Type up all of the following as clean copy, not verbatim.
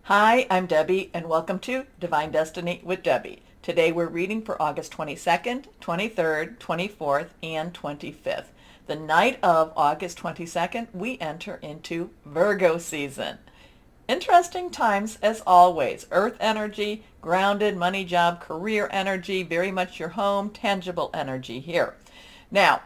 Hi, I'm Debbie, and welcome to Divine Destiny with Debbie. Today we're reading for August 22nd, 23rd, 24th, and 25th. The night of August 22nd, we enter into Virgo season. Interesting times as always. Earth energy, grounded, money, job, career energy, very much your home, tangible energy here. Now,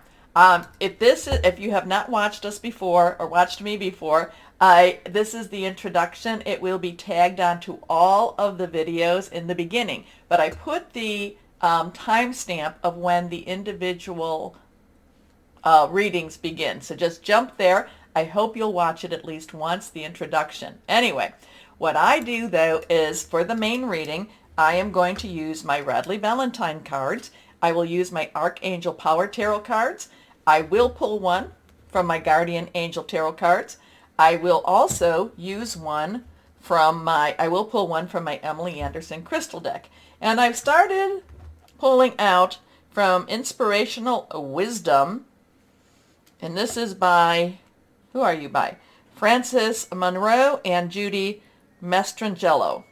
if you have not watched us before or watched me before, this is the introduction. It will be tagged onto all of the videos in the beginning, but I put the timestamp of when the individual readings begin. So just jump there. I hope you'll watch it at least once, the introduction. Anyway, what I do though is for the main reading, I am going to use my Radley Valentine cards. I will use my Archangel Power Tarot cards. I will pull one from my Guardian Angel Tarot cards. I will also use one I will pull one from my Emily Anderson Crystal deck. And I've started pulling out from Inspirational Wisdom. And this is by, who are you by? Frances Monroe and Judy Mastrangelo.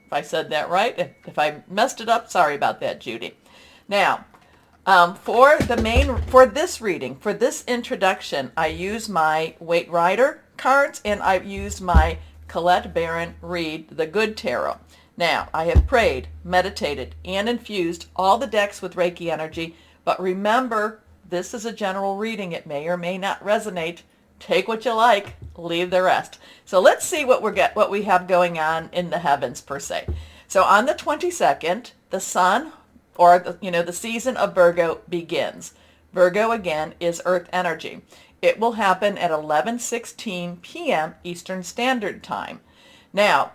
If I said that right. If I messed it up, sorry about that, Judy. Now, for this reading, for this introduction, I use my Waite Rider cards and I've used my Colette Baron Reed The Good Tarot. Now, I have prayed, meditated, and infused all the decks with Reiki energy, but remember, this is a general reading. It may or may not resonate. Take what you like, leave the rest. So let's see what we have going on in the heavens per se. So on the 22nd, the sun, or the season of Virgo begins. Virgo again is earth energy. It will happen at 11:16 p.m. Eastern Standard Time. Now,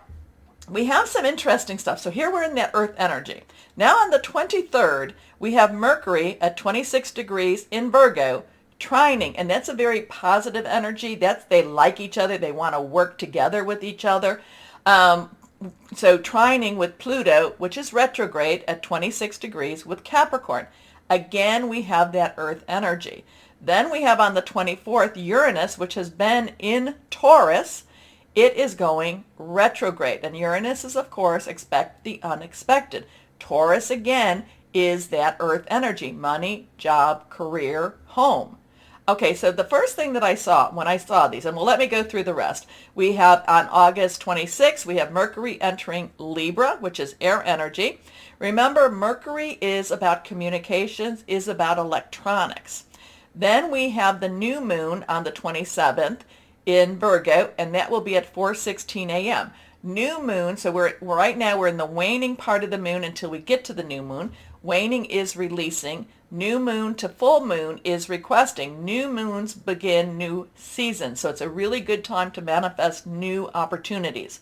we have some interesting stuff. So here we're in that earth energy. Now on the 23rd, we have Mercury at 26 degrees in Virgo, trining, and that's a very positive energy. They like each other. They want to work together with each other. So trining with Pluto, which is retrograde at 26 degrees with Capricorn. Again, we have that earth energy. Then we have on the 24th Uranus, which has been in Taurus. It is going retrograde. And Uranus is, of course, expect the unexpected. Taurus, again, is that earth energy. Money, job, career, home. Okay, so the first thing that I saw when I saw these, and well, let me go through the rest. We have on August 26th, we have Mercury entering Libra, which is air energy. Remember, Mercury is about communications, is about electronics. Then we have the new moon on the 27th in Virgo, and that will be at 4:16 a.m. New moon, so right now we're in the waning part of the moon until we get to the new moon. Waning is releasing. New moon to full moon is requesting. New moons begin new seasons. So it's a really good time to manifest new opportunities.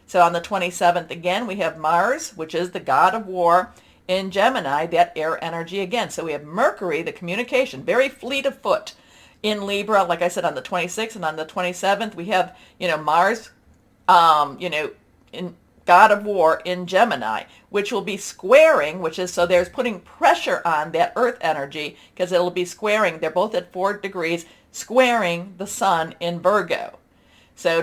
So on the 27th, again, we have Mars, which is the god of war, in Gemini, that air energy again. So we have Mercury, the communication, very fleet of foot in Libra, like I said, on the 26th, and on the 27th, we have, Mars, in God of War in Gemini, which will be squaring, so there's putting pressure on that earth energy because it'll be squaring. They're both at 4 degrees, squaring the sun in Virgo. So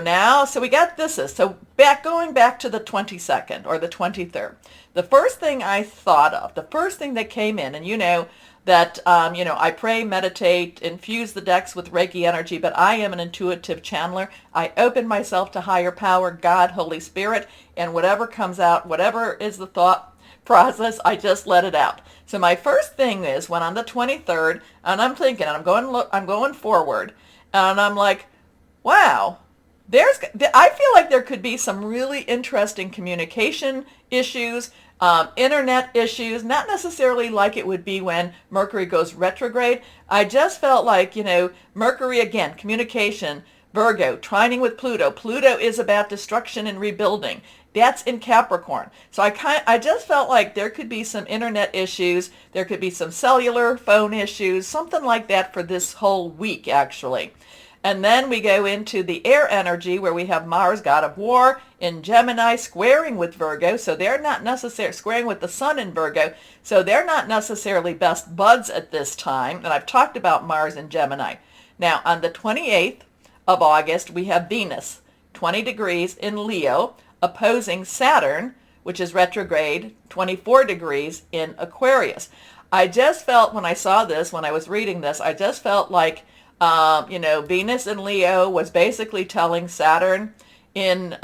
we got this. So going back to the 22nd or the 23rd, the first thing I thought of, the first thing that came in, and that, I pray, meditate, infuse the decks with Reiki energy, but I am an intuitive channeler. I open myself to higher power, God, Holy Spirit, and whatever comes out, whatever is the thought process, I just let it out. So my first thing is when on the 23rd, and I'm thinking, and I'm going forward, and I'm like, wow, I feel like there could be some really interesting communication issues, internet issues, not necessarily like it would be when Mercury goes retrograde. I just felt like, Mercury again, communication, Virgo, trining with Pluto. Pluto is about destruction and rebuilding. That's in Capricorn. So I just felt like there could be some internet issues. There could be some cellular phone issues, something like that for this whole week, actually. And then we go into the air energy where we have Mars, god of war, in Gemini, squaring with Virgo. So they're not necessarily squaring with the sun in Virgo. So they're not necessarily best buds at this time. And I've talked about Mars in Gemini. Now, on the 28th of August, we have Venus 20 degrees in Leo, opposing Saturn, which is retrograde, 24 degrees in Aquarius. I just felt when I saw this, when I was reading this, I just felt like, Venus in Leo was basically telling Saturn in,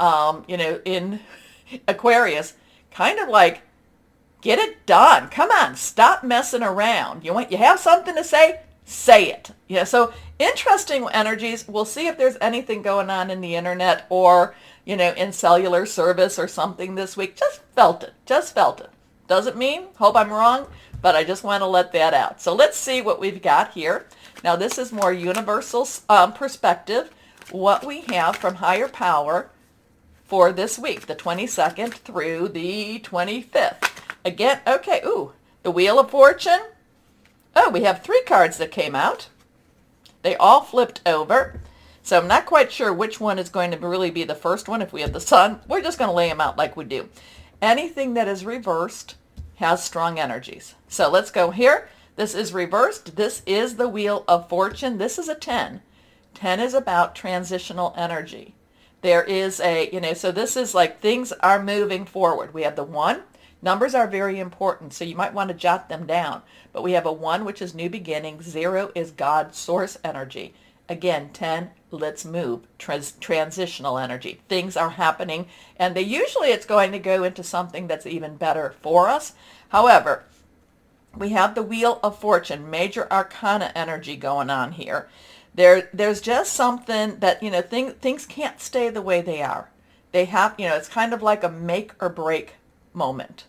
in Aquarius, kind of like, get it done. Come on, stop messing around. You have something to say it. Yeah, so interesting energies. We'll see if there's anything going on in the internet or, in cellular service or something this week. Just felt it. Doesn't mean, hope I'm wrong, but I just want to let that out. So let's see what we've got here. Now this is more universal perspective, what we have from higher power for this week, the 22nd through the 25th. Again, okay, the Wheel of Fortune. Oh, we have 3 cards that came out. They all flipped over. So I'm not quite sure which one is going to really be the first one. If we have the Sun, we're just going to lay them out like we do. Anything that is reversed has strong energies. So let's go here. This is reversed. This is the Wheel of Fortune. This is a 10. 10 is about transitional energy. There is so this is like things are moving forward. We have the 1. Numbers are very important, so you might want to jot them down. But we have a 1, which is new beginnings. 0 is God source energy. Again, 10, let's move. Transitional energy. Things are happening, and usually it's going to go into something that's even better for us. However, we have the Wheel of Fortune, major arcana energy going on here. There's just something that, things can't stay the way they are. They have, it's kind of like a make or break moment.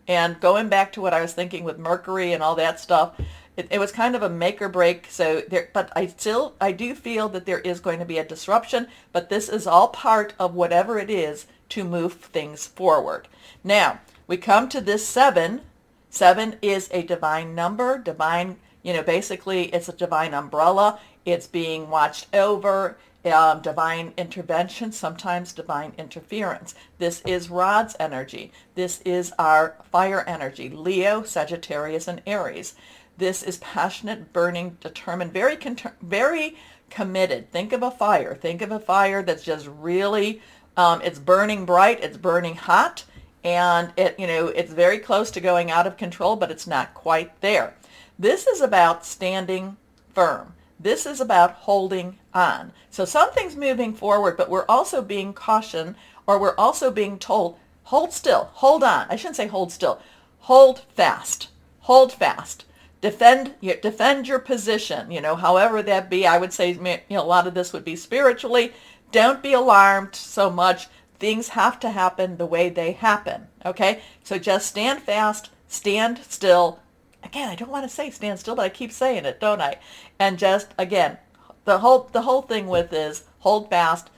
And going back to what I was thinking with Mercury and all that stuff, it was kind of a make or break. But I do feel that there is going to be a disruption, but this is all part of whatever it is to move things forward. Now, we come to this 7. 7 is a divine number, basically it's a divine umbrella. It's being watched over. Divine intervention, sometimes divine interference. This is Rod's energy. This is our fire energy, Leo, Sagittarius, and Aries. This is passionate, burning, determined, very committed. Think of a fire. Think of a fire that's just really, it's burning bright, it's burning hot, and it's very close to going out of control, but it's not quite there. This is about standing firm. This is about holding on. So something's moving forward, but we're also being cautioned, or we're also being told, hold still, hold on. I shouldn't say hold still. Hold fast. Hold fast. Defend your position, however that be. I would say, a lot of this would be spiritually. Don't be alarmed so much. Things have to happen the way they happen, okay? So just stand fast, stand still. Again, I don't want to say stand still, but I keep saying it, don't I? And just, again, the whole thing with is hold fast.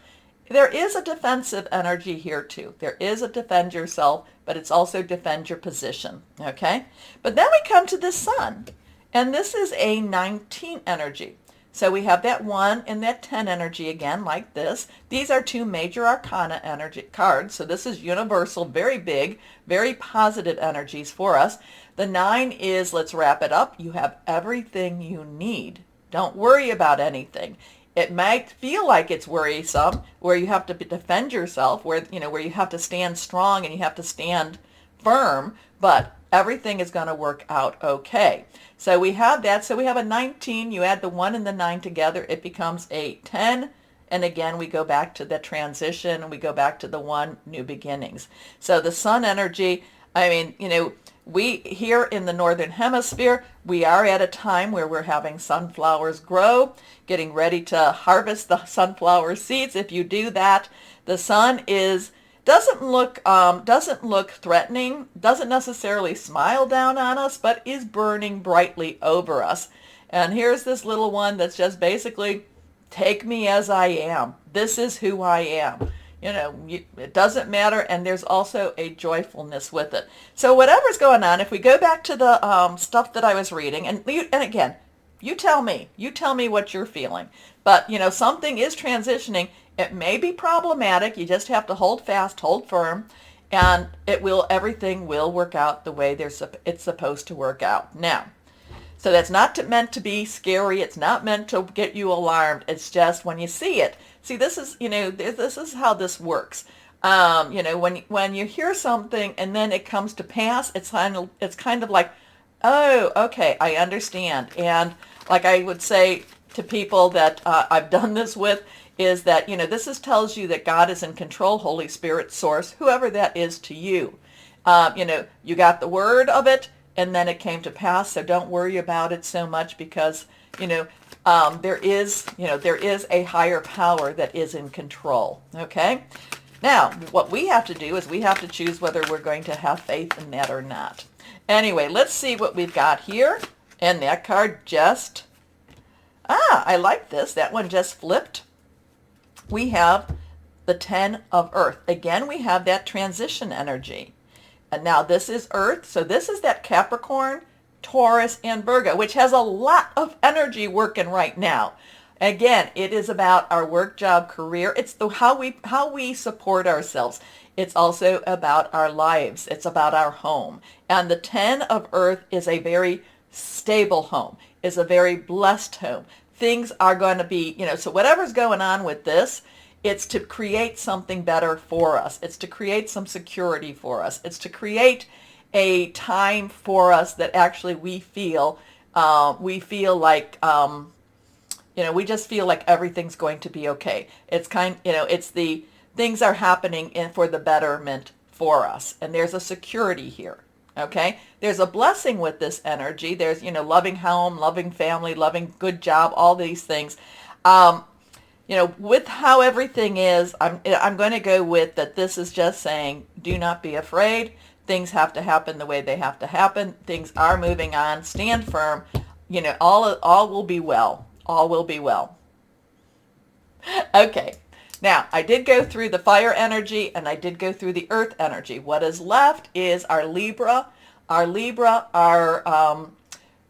There is a defensive energy here too. There is a defend yourself, but it's also defend your position, okay? But then we come to the Sun, and this is a 19 energy. So we have that 1 and that 10 energy again, like this. These are 2 major arcana energy cards. So this is universal, very big, very positive energies for us. The 9 is, let's wrap it up. You have everything you need. Don't worry about anything. It might feel like it's worrisome, where you have to defend yourself, where you have to stand strong and you have to stand firm, but everything is going to work out okay. So we have that. So we have a 19. You add the 1 and the 9 together, it becomes a 10. And again, we go back to the transition, and we go back to the 1, new beginnings. So the Sun energy, we here in the Northern Hemisphere, we are at a time where we're having sunflowers grow, getting ready to harvest the sunflower seeds. If you do that, the Sun doesn't look threatening, doesn't necessarily smile down on us, but is burning brightly over us. And here's this little one that's just basically, take me as I am. This is who I am. It doesn't matter, and there's also a joyfulness with it. So whatever's going on, if we go back to the stuff that I was reading, and again, you tell me what you're feeling. But, something is transitioning. It may be problematic. You just have to hold fast, hold firm, and everything will work out the way it's supposed to work out. Now, so that's not meant to be scary. It's not meant to get you alarmed. It's just when you see it, see, this is, this is how this works. When you hear something and then it comes to pass, it's kind of like, oh, okay, I understand. And like I would say to people that I've done this with, is that, tells you that God is in control, Holy Spirit, source, whoever that is to you. You got the word of it, and then it came to pass. So don't worry about it so much, because, there is a higher power that is in control. Okay. Now, what we have to do is we have to choose whether we're going to have faith in that or not. Anyway, let's see what we've got here. And that card just, I like this. That one just flipped. We have the 10 of Earth. Again, we have that transition energy. And now this is Earth. So this is that Capricorn, Taurus, and Virgo, which has a lot of energy working right now. Again, it is about our work, job, career. It's how we support ourselves. It's also about our lives. It's about our home. And the 10 of Earth is a very stable home, is a very blessed home. Things are going to be, so whatever's going on with this, it's to create something better for us. It's to create some security for us. It's to create a time for us that actually we feel like, we just feel like everything's going to be okay. It's the things are happening for the betterment for us. And there's a security here. Okay. There's a blessing with this energy. There's, loving home, loving family, loving good job, all these things. With how everything is, I'm going to go with that. This is just saying, do not be afraid. Things have to happen the way they have to happen. Things are moving on. Stand firm. All will be well. All will be well. Okay. Now, I did go through the fire energy and I did go through the earth energy. What is left is our Libra, our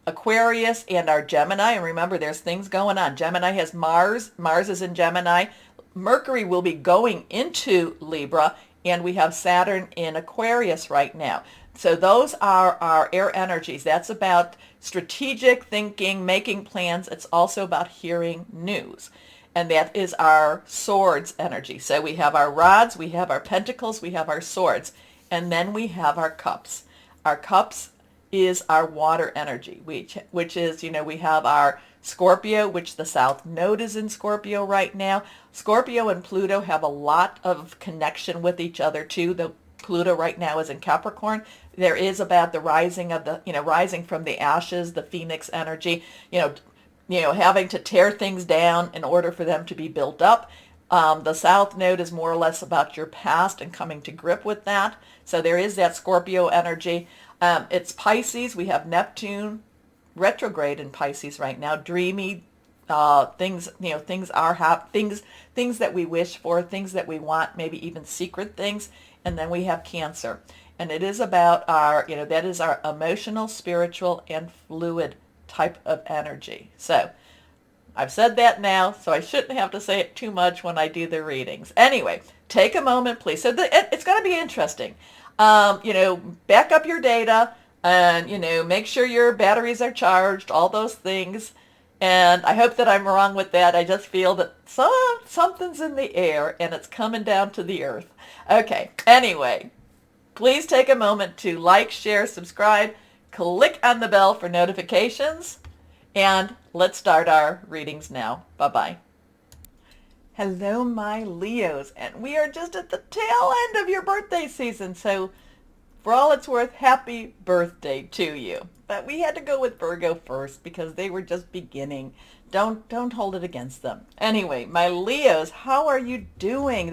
Aquarius, and our Gemini. And remember, there's things going on. Gemini has Mars. Mars is in Gemini. Mercury will be going into Libra, and we have Saturn in Aquarius right now. So those are our air energies. That's about strategic thinking, making plans. It's also about hearing news. And that is our swords energy. So we have our rods, we have our pentacles, we have our swords, and then we have our cups. Our cups is our water energy, which is, we have our Scorpio, which the South Node is in Scorpio right now. Scorpio and Pluto have a lot of connection with each other too. The Pluto right now is in Capricorn. There is about the rising of the, rising from the ashes, the phoenix energy, having to tear things down in order for them to be built up. The South Node is more or less about your past and coming to grip with that. So there is that Scorpio energy. It's Pisces. We have Neptune retrograde in Pisces right now. Dreamy things, things that we wish for, things that we want, maybe even secret things. And then we have Cancer. And it is about our, that is our emotional, spiritual, and fluid type of energy. So I've said that now, so I shouldn't have to say it too much when I do the readings. Anyway, take a moment, please. So it's going to be interesting. Back up your data and, make sure your batteries are charged, all those things. And I hope that I'm wrong with that. I just feel that something's in the air and it's coming down to the earth. Okay, anyway, please take a moment to like, share, subscribe, click on the bell for notifications, and let's start our readings now. Bye-bye. Hello, my Leos, and we are just at the tail end of your birthday season, so for all it's worth, happy birthday to you. But we had to go with Virgo first because they were just beginning. Don't hold it against them. Anyway, my Leos, how are you doing?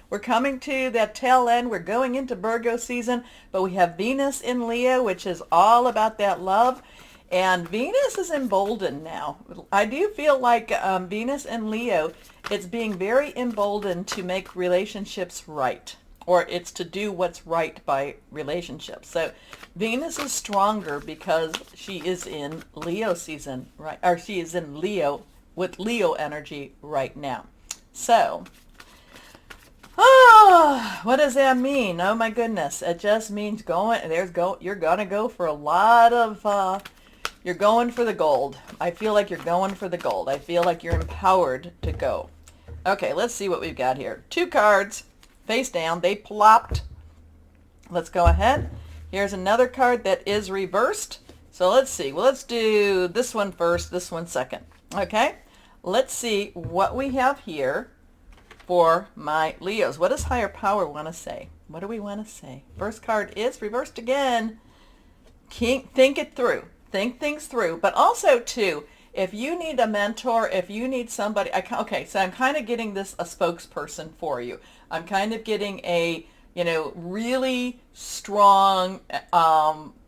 We're coming to that tail end. We're going into Virgo season, but we have Venus in Leo, which is all about that love. And Venus is emboldened now. I do feel like Venus in Leo, it's being very emboldened to make relationships right, or it's to do what's right by relationships. So Venus is stronger because she is in Leo season, right? Or she is in Leo with Leo energy right now. So, what does that mean? Oh my goodness. It just means you're going to go for a lot of, you're going for the gold. I feel like you're going for the gold. I feel like you're empowered to go. Okay, let's see what we've got here. Two cards face down. They plopped. Let's go ahead. Here's another card that is reversed. So let's see. Well, let's do this one first, this one second. Okay, let's see what we have here for my Leos. What does higher power want to say? What do we want to say? First card is reversed again. Think it through. Think things through. But also, too, if you need a mentor, if you need somebody, okay, so I'm kind of getting this a spokesperson for you. I'm kind of getting a, really strong,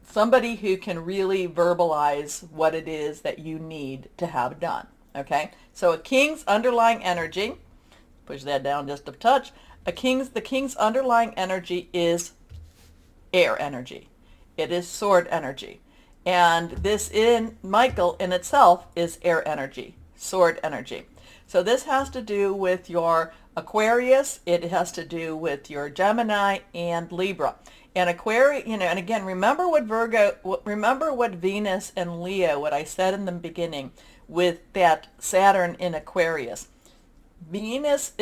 somebody who can really verbalize what it is that you need to have done. Okay, so a king's underlying energy, push that down just a touch. The king's underlying energy is air energy. It is sword energy. And this in Michael in itself is air energy, sword energy. So this has to do with your Aquarius. It has to do with your Gemini and Libra. And Aquarius, and again, remember what Venus and Leo, what I said in the beginning with that Saturn in Aquarius. Venus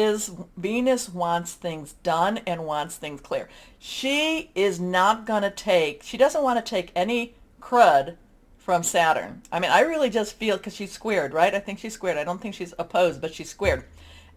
wants things done and wants things clear. She doesn't want to take any crud from Saturn. I mean, I really just feel, because she's squared, right? I think she's squared. I don't think she's opposed, but she's squared.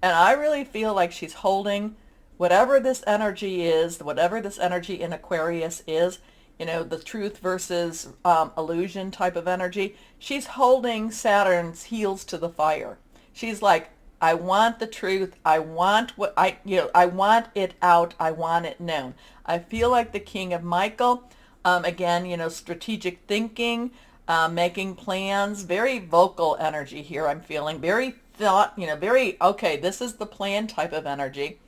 And I really feel like she's holding whatever this energy is, whatever this energy in Aquarius is, the truth versus illusion type of energy. She's holding Saturn's heels to the fire. She's like, I want the truth. I want I want it out. I want it known. I feel like the King of Michael, again, strategic thinking, making plans, very vocal energy here. I'm feeling very thought, very, okay, this is the plan type of energy.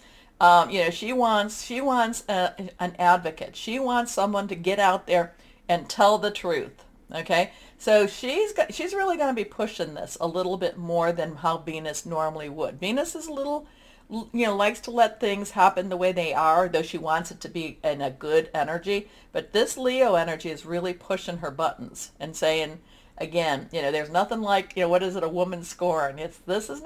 She wants an advocate. She wants someone to get out there and tell the truth. Okay, so she's really going to be pushing this a little bit more than how Venus normally would. Venus is a little, likes to let things happen the way they are, though she wants it to be in a good energy. But this Leo energy is really pushing her buttons and saying, again, there's nothing like, what is it, a woman scorn? Venus is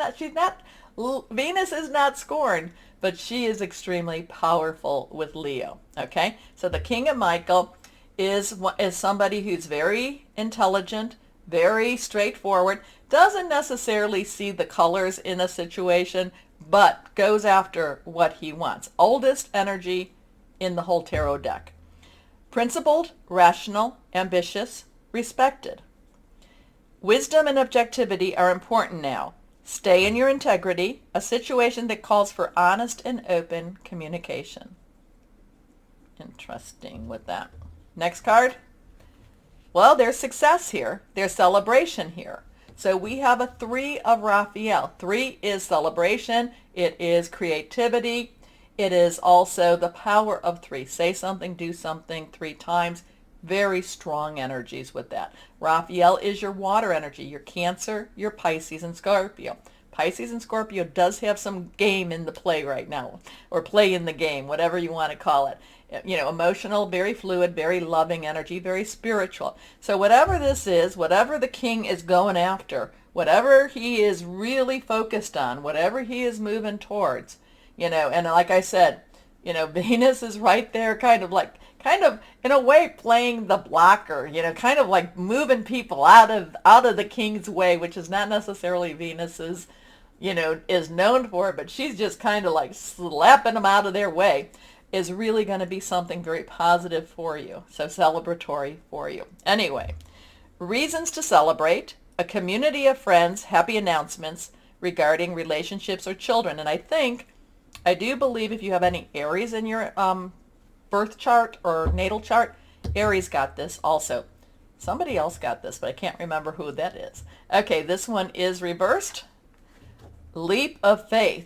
not scorned, but she is extremely powerful with Leo. Okay, so the King of Michael is somebody who's very intelligent, very straightforward, doesn't necessarily see the colors in a situation, but goes after what he wants. Oldest energy in the whole tarot deck. Principled, rational, ambitious, respected. Wisdom and objectivity are important now. Stay in your integrity, a situation that calls for honest and open communication. Interesting with that. Next card. Well, there's success here. There's celebration here. So we have a 3 of Raphael. 3 is celebration. It is creativity. It is also the power of 3. Say something, do something 3 times. Very strong energies with that. Raphael is your water energy, your Cancer, your Pisces, and Scorpio. Pisces and Scorpio does have some game in the play right now, or play in the game, whatever you want to call it. Emotional, very fluid, very loving energy, very spiritual. So whatever this is, whatever the king is going after, whatever he is really focused on, whatever he is moving towards, and like I said, Venus is right there kind of in a way playing the blocker, kind of like moving people out of the king's way, which is not necessarily Venus's, is known for, but she's just kind of like slapping them out of their way, is really going to be something very positive for you. So celebratory for you. Anyway, reasons to celebrate, a community of friends, happy announcements regarding relationships or children. And I do believe if you have any Aries in your birth chart or natal chart, Aries got this also. Somebody else got this, but I can't remember who that is. Okay, this one is reversed. Leap of faith.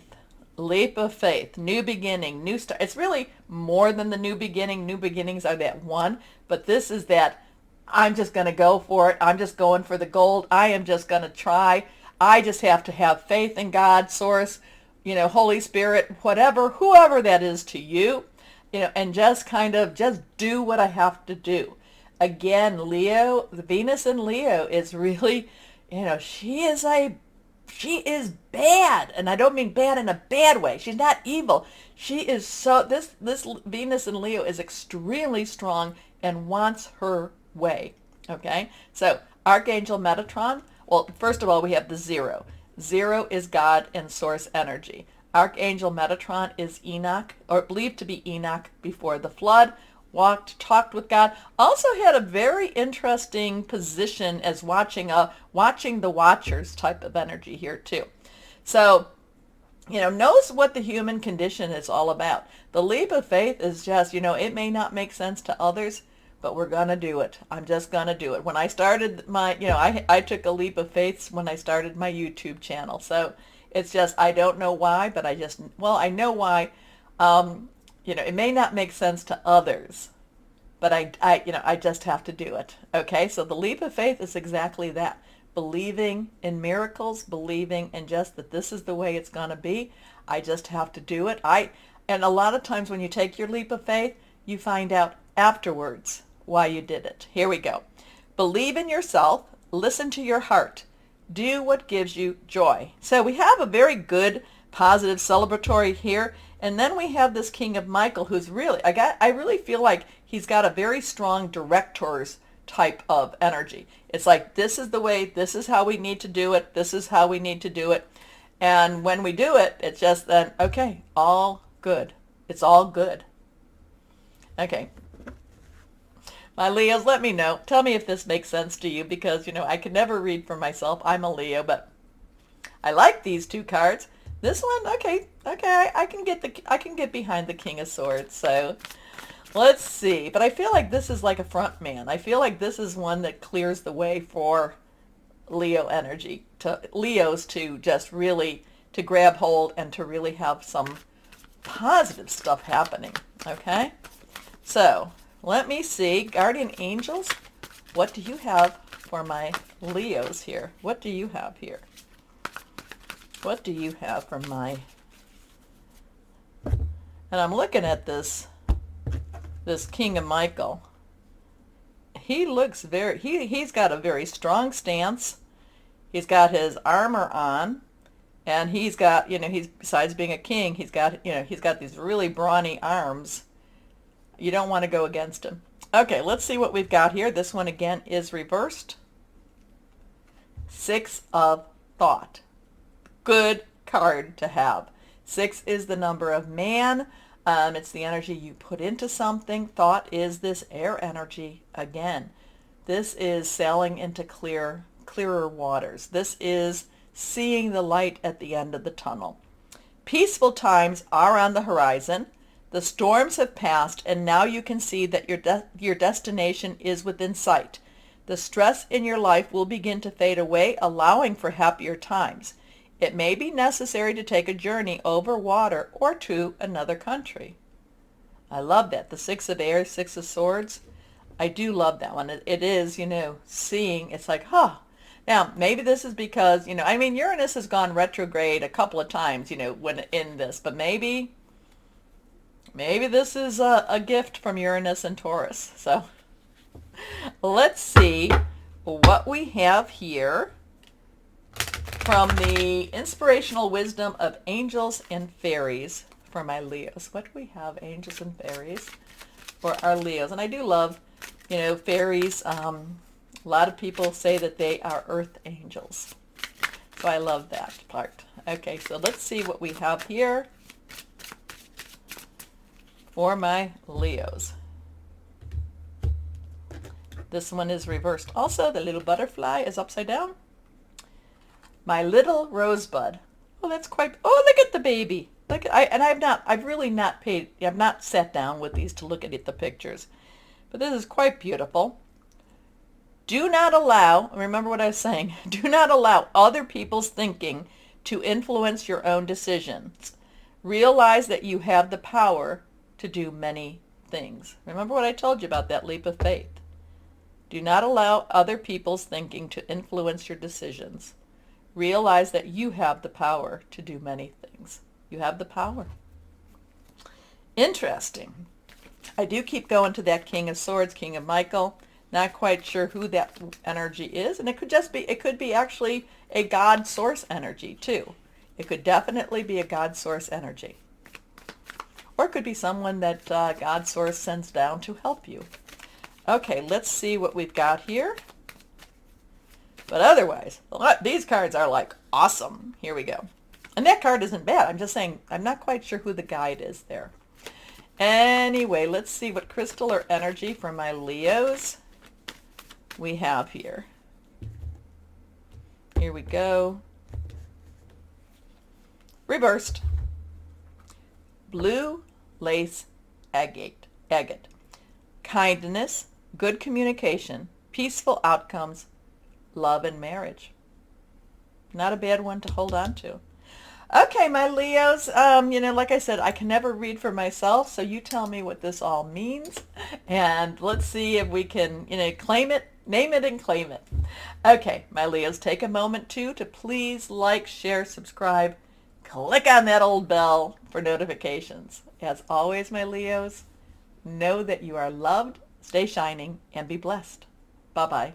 Leap of faith, new beginning, new start. It's really more than the new beginning. New beginnings are that one, but this is that I'm just going to go for it. I'm just going for the gold. I am just going to try. I just have to have faith in God, Source, Holy Spirit, whoever that is to you, and just do what I have to do. Again, Leo, the Venus in Leo is really, she is bad, and I don't mean bad in a bad way. She's not evil. She is this Venus in Leo is extremely strong and wants her way. Okay, so Archangel Metatron. Well, first of all, we have the zero. Zero is God and source energy. Archangel Metatron is Enoch, or believed to be Enoch before the flood. Talked with God. Also had a very interesting position as watching the Watchers type of energy here too. So, knows what the human condition is all about. The leap of faith is just, it may not make sense to others, but we're going to do it. I'm just going to do it. When I started I took a leap of faith when I started my YouTube channel. So it's just, I don't know why, but I know why. It may not make sense to others, but I just have to do it. Okay, so the leap of faith is exactly that. Believing in miracles, believing in just that this is the way it's going to be. I just have to do it. And a lot of times when you take your leap of faith, you find out afterwards why you did it. Here we go. Believe in yourself. Listen to your heart. Do what gives you joy. So we have a very good, positive, celebratory here. And then we have this King of Michael, who's really, I really feel like he's got a very strong director's type of energy. It's like, this is the way, this is how we need to do it, this is how we need to do it. And when we do it, it's just then, okay, all good. It's all good. Okay. My Leos, let me know. Tell me if this makes sense to you, because, I can never read for myself. I'm a Leo, but I like these two cards. This one, okay, I can get behind the King of Swords. So let's see. But I feel like this is like a front man. I feel like this is one that clears the way for Leo energy, to Leos to just really to grab hold and to really have some positive stuff happening. Okay, so let me see, guardian angels, what do you have for my Leos here? What do you have here? What do you have for my... And I'm looking at this King of Michael. He looks he's got a very strong stance. He's got his armor on, and he's got, he's, besides being a king, he's got these really brawny arms. You don't want to go against him. Okay, let's see what we've got here. This one again is reversed. Six of Thought. Good card to have. 6 is the number of man. It's the energy you put into something. Thought is this air energy again. This is sailing into clearer waters. This is seeing the light at the end of the tunnel. Peaceful times are on the horizon. The storms have passed, and now you can see that your destination is within sight. The stress in your life will begin to fade away, allowing for happier times. It may be necessary to take a journey over water or to another country. I love that. The 6 of Air, 6 of Swords. I do love that one. It is, seeing. It's like, huh. Now, maybe this is because, Uranus has gone retrograde a couple of times, when in this. But maybe this is a gift from Uranus and Taurus. So let's see what we have here from the inspirational wisdom of angels and fairies for my Leos. What do we have, angels and fairies, for our Leos? And I do love, fairies. A lot of people say that they are earth angels. So I love that part. Okay, so let's see what we have here for my Leos. This one is reversed. Also, the little butterfly is upside down. My little rosebud. Oh, that's quite... Oh, look at the baby. Look at... I've not sat down with these to look at the pictures. But this is quite beautiful. Do not allow... Remember what I was saying. Do not allow other people's thinking to influence your own decisions. Realize that you have the power to do many things. Remember what I told you about that leap of faith. Do not allow other people's thinking to influence your decisions. Realize that you have the power to do many things. You have the power. Interesting. I do keep going to that King of Swords, King of Michael. Not quite sure who that energy is, and it could be actually a God source energy too. It could definitely be a God source energy. Or it could be someone that God source sends down to help you. Okay, let's see what we've got here. But otherwise, these cards are like awesome. Here we go. And that card isn't bad. I'm just saying, I'm not quite sure who the guide is there. Anyway, let's see what crystal or energy for my Leos we have here. Here we go. Reversed. Blue lace agate. Kindness, good communication, peaceful outcomes, love and marriage. Not a bad one to hold on to. Okay, my Leos, like I said, I can never read for myself, so you tell me what this all means, and let's see if we can, claim it, name it, and claim it. Okay, my Leos, take a moment, too, to please like, share, subscribe, click on that old bell for notifications. As always, my Leos, know that you are loved, stay shining, and be blessed. Bye-bye.